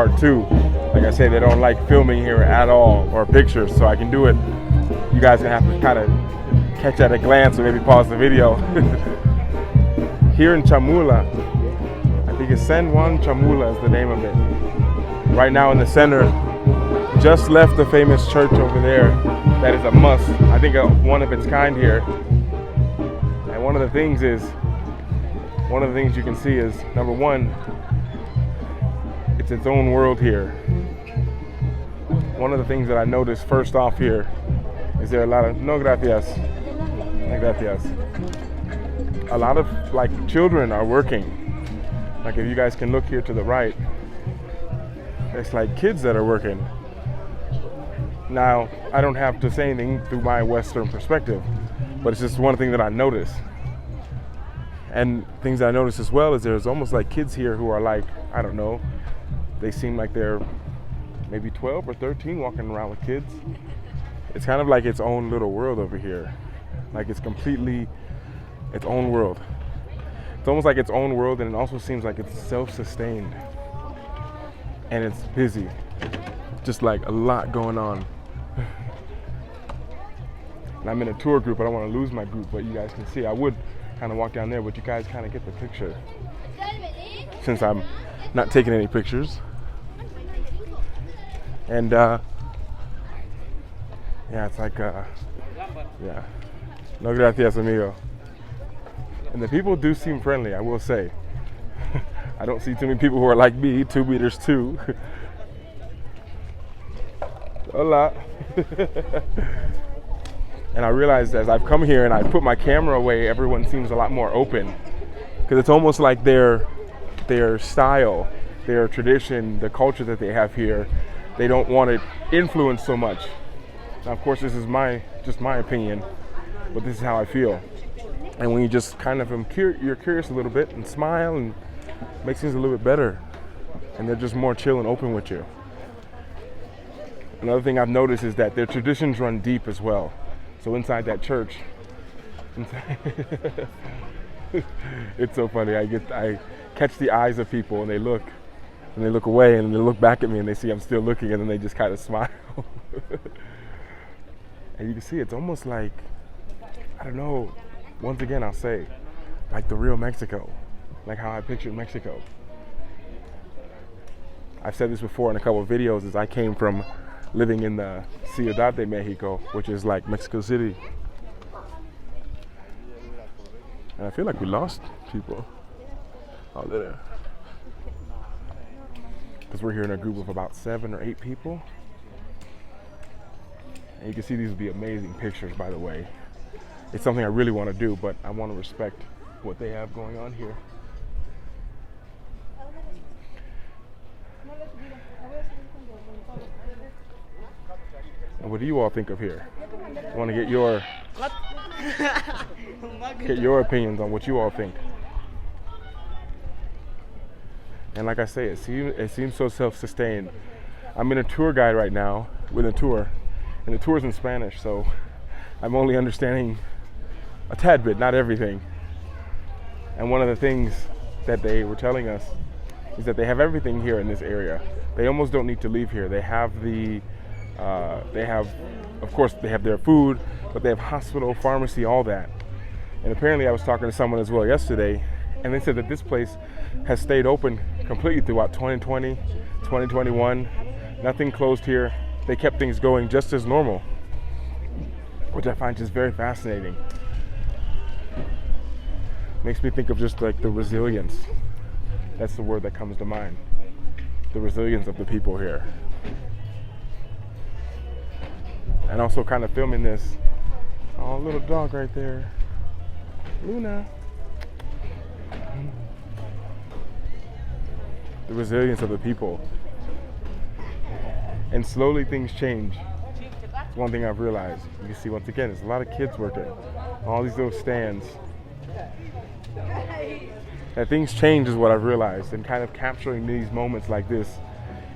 part 2. Like I say, they don't like filming here at all, or pictures, so I can do it. You guys gonna have to kind of catch at a glance or maybe pause the video. Here in Chamula, I think it's San Juan Chamula is the name of it. Right now in the center, just left the famous church over there. That is a must. I think one of its kind here. And one of the things you can see is, number one, it's its own world here. One of the things that I noticed first off here is there are a lot of, no gracias, no gracias. A lot of like children are working. Like if you guys can look here to the right, it's like kids that are working. Now, I don't have to say anything through my Western perspective, but it's just one thing that I noticed. And things I noticed as well is there's almost like kids here who are like, I don't know, they seem like they're maybe 12 or 13 walking around with kids. It's kind of like its own little world over here. Like it's completely its own world. It's almost like its own world, and it also seems like it's self-sustained. And it's busy. Just like a lot going on. And I'm in a tour group. I don't want to lose my group, but you guys can see. I would kind of walk down there, but you guys kind of get the picture. Since I'm not taking any pictures. And yeah, it's like, yeah. No gracias, amigo. And the people do seem friendly, I will say. I don't see too many people who are like me, 2 meters too. Hola. And I realized as I've come here and I put my camera away, everyone seems a lot more open. Because it's almost like their style, their tradition, the culture that they have here, they don't want it influenced so much. Now, of course, this is just my opinion, but this is how I feel. And when you just kind of you're curious a little bit and smile and makes things a little bit better. And they're just more chill and open with you. Another thing I've noticed is that their traditions run deep as well. So inside that church, it's so funny. I catch the eyes of people and they look away and they look back at me and they see I'm still looking and then they just kind of smile. And you can see it's almost like, I don't know, once again I'll say, like the real Mexico, like how I pictured Mexico. I've said this before in a couple of videos, is I came from living in the Ciudad de Mexico, which is like Mexico City. And I feel like we lost people. Oh, there. Because we're here in a group of about 7 or 8 people. And you can see these would be amazing pictures, by the way. It's something I really want to do, but I want to respect what they have going on here. And what do you all think of here? I want to get your opinions on what you all think. And like I say, it seems so self-sustained. I'm in a tour guide right now with a tour, and the tour's in Spanish, so I'm only understanding a tad bit, not everything. And one of the things that they were telling us is that they have everything here in this area. They almost don't need to leave here. They have of course, they have their food, but they have hospital, pharmacy, all that. And apparently I was talking to someone as well yesterday, and they said that this place has stayed open completely throughout 2020, 2021. Nothing closed here. They kept things going just as normal, which I find just very fascinating. Makes me think of just like the resilience. That's the word that comes to mind. The resilience of the people here. And also kind of filming this. Oh, little dog right there. Luna. The resilience of the people. And slowly things change. It's one thing I've realized. You can see once again, there's a lot of kids working. All these little stands. That things change is what I've realized, and kind of capturing these moments like this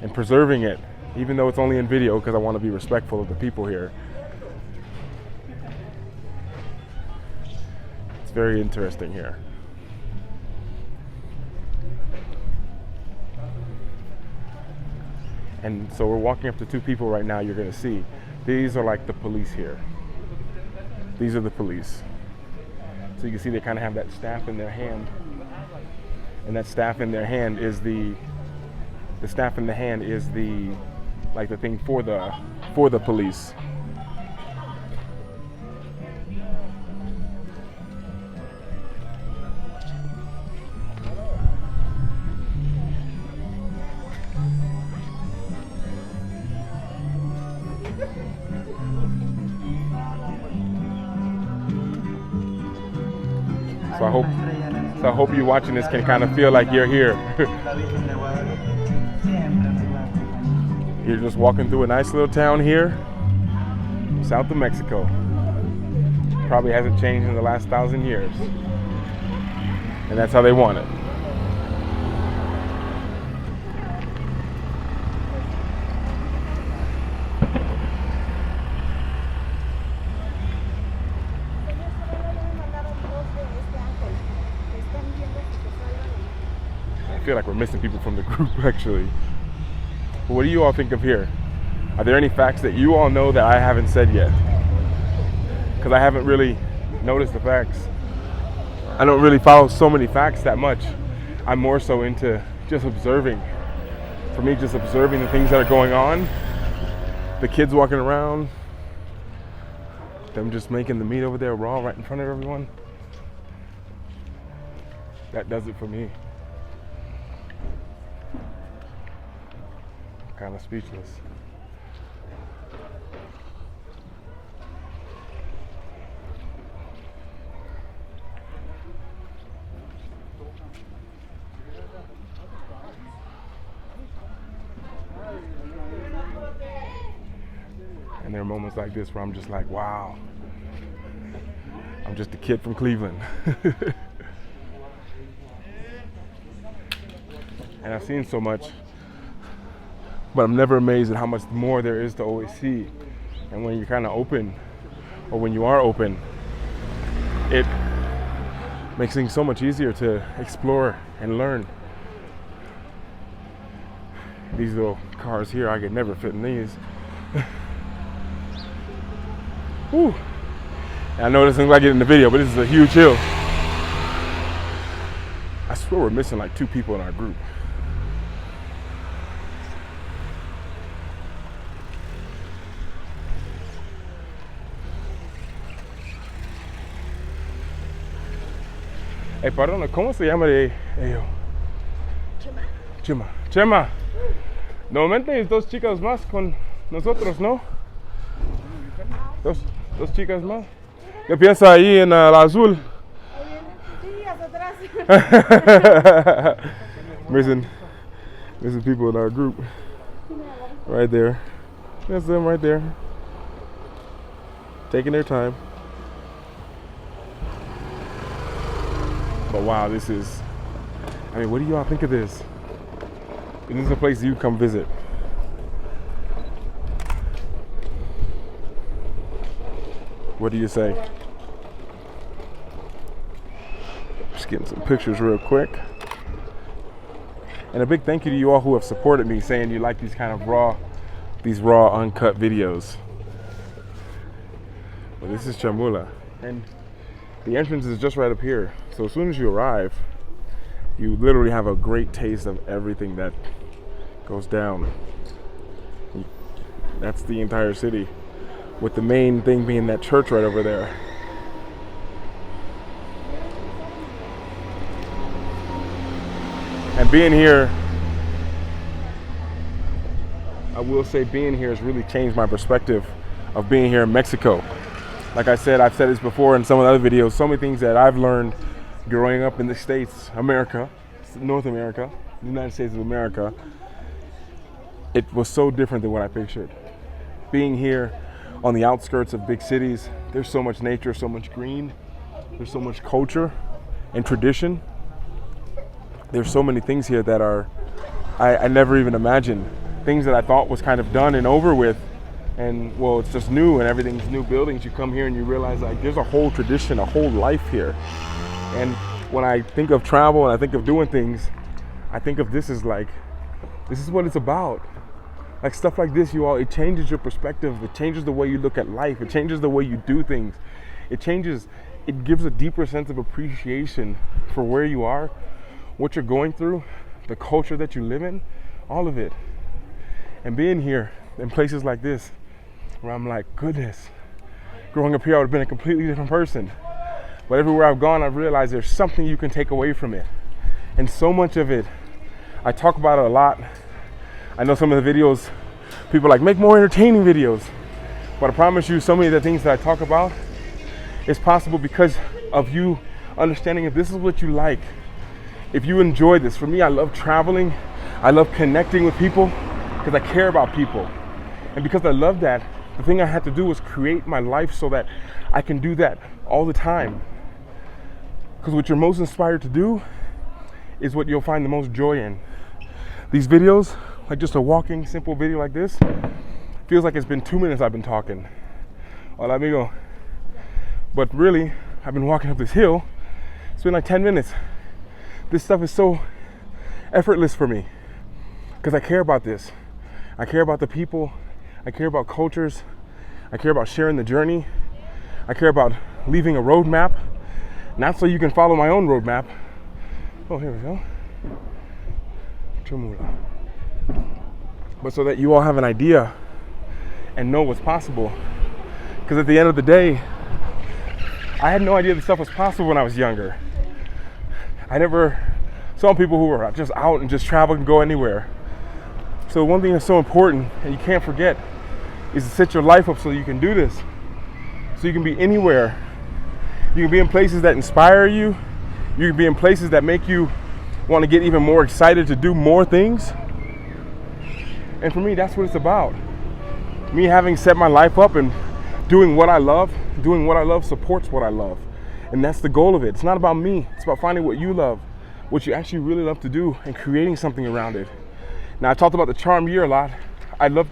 and preserving it, even though it's only in video because I want to be respectful of the people here. It's very interesting here. And so we're walking up to two people right now you're gonna see. These are like the police here. These are the police. So you can see they kind of have that staff in their hand. And that staff in their hand is the staff in the hand is like the thing for the police. So I hope you watching this can kind of feel like you're here. You're just walking through a nice little town here, south of Mexico. Probably hasn't changed in the last 1,000 years. And that's how they want it. I feel like we're missing people from the group actually. But what do you all think of here? Are there any facts that you all know that I haven't said yet? Because I haven't really noticed the facts. I don't really follow so many facts that much. I'm more so into just observing. For me, just observing the things that are going on. The kids walking around. Them just making the meat over there raw right in front of everyone. That does it for me. Kind of speechless. And there are moments like this where I'm just like, wow, I'm just a kid from Cleveland. And I've seen so much, but I'm never amazed at how much more there is to always see. And when you're kind of open, or when you are open, it makes things so much easier to explore and learn. These little cars here, I could never fit in these. Whew. I know this thing's like it in the video, but this is a huge hill. I swear we're missing like 2 people in our group. Hey, perdón, ¿cómo se llama de ellos? Chema. Chema. Normalmente hay 2 chicas más con nosotros, ¿no? Dos chicas más. ¿Qué piensa ahí en el azul? Sí, hacia atrás. missing people in our group. Right there. That's them right there. Taking their time. But wow, this is, I mean, what do y'all think of this? This is a place you come visit. What do you say? Just getting some pictures real quick. And a big thank you to you all who have supported me, saying you like these kind of raw uncut videos. Well, this is Chamula. And the entrance is just right up here. So as soon as you arrive, you literally have a great taste of everything that goes down. That's the entire city, with the main thing being that church right over there. And being here, I will say being here has really changed my perspective of being here in Mexico. Like I said, I've said this before in some of the other videos, so many things that I've learned growing up in the States, America, North America, the United States of America, it was so different than what I pictured. Being here on the outskirts of big cities, there's so much nature, so much green, there's so much culture and tradition. There's so many things here that are, I never even imagined. Things that I thought was kind of done and over with, and well, it's just new and everything's new buildings. You come here and you realize like there's a whole tradition, a whole life here. And when I think of travel and I think of doing things, I think of this as like, this is what it's about. Like stuff like this, you all, it changes your perspective. It changes the way you look at life. It changes the way you do things. It gives a deeper sense of appreciation for where you are, what you're going through, the culture that you live in, all of it. And being here in places like this, where I'm like, goodness, growing up here, I would have been a completely different person. But everywhere I've gone, I've realized there's something you can take away from it. And so much of it, I talk about it a lot. I know some of the videos, people are like, make more entertaining videos. But I promise you, so many of the things that I talk about is possible because of you understanding if this is what you like. If you enjoy this. For me, I love traveling. I love connecting with people because I care about people. And because I love that, the thing I had to do was create my life so that I can do that all the time. Because what you're most inspired to do is what you'll find the most joy in. These videos, like just a walking, simple video like this, feels like it's been 2 minutes I've been talking. Hola, amigo. But really, I've been walking up this hill. It's been like 10 minutes. This stuff is so effortless for me because I care about this. I care about the people. I care about cultures. I care about sharing the journey. I care about leaving a roadmap, not so you can follow my own roadmap. Oh, here we go. Chamula. But so that you all have an idea and know what's possible. Because at the end of the day, I had no idea this stuff was possible when I was younger. I never saw people who were just out and just travel and go anywhere. So one thing that's so important and you can't forget is to set your life up so you can do this. So you can be anywhere. You can be in places that inspire you. You can be in places that make you want to get even more excited to do more things. And for me, that's what it's about. Me having set my life up and doing what I love supports what I love. And that's the goal of it. It's not about me. It's about finding what you love, what you actually really love to do, and creating something around it. Now, I talked about the Charmed Year a lot. I'd love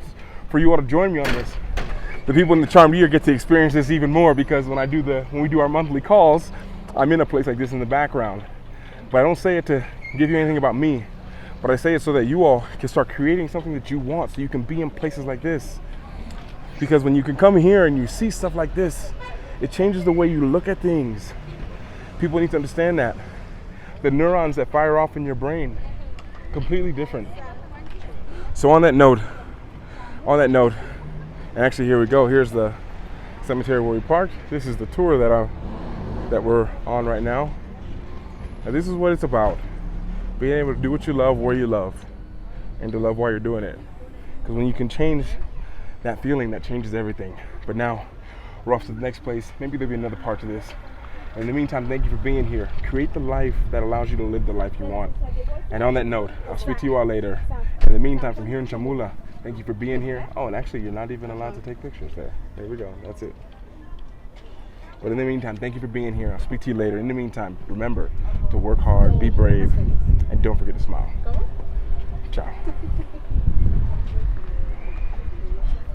for you all to join me on this. The people in the Charmed Year get to experience this even more because when we do our monthly calls, I'm in a place like this in the background. But I don't say it to give you anything about me, but I say it so that you all can start creating something that you want so you can be in places like this. Because when you can come here and you see stuff like this, it changes the way you look at things. People need to understand that. The neurons that fire off in your brain, completely different. So on that note, and actually here we go, here's the cemetery where we parked. This is the tour that we're on right now. And this is what it's about. Being able to do what you love, where you love, and to love while you're doing it. Because when you can change that feeling, that changes everything. But now, we're off to the next place. Maybe there'll be another part to this. And in the meantime, thank you for being here. Create the life that allows you to live the life you want. And on that note, I'll speak to you all later. In the meantime, from here in Chamula, thank you for being here. Oh, and actually, you're not even allowed to take pictures there. There we go. That's it. But in the meantime, thank you for being here. I'll speak to you later. In the meantime, remember to work hard, be brave, and don't forget to smile. Ciao.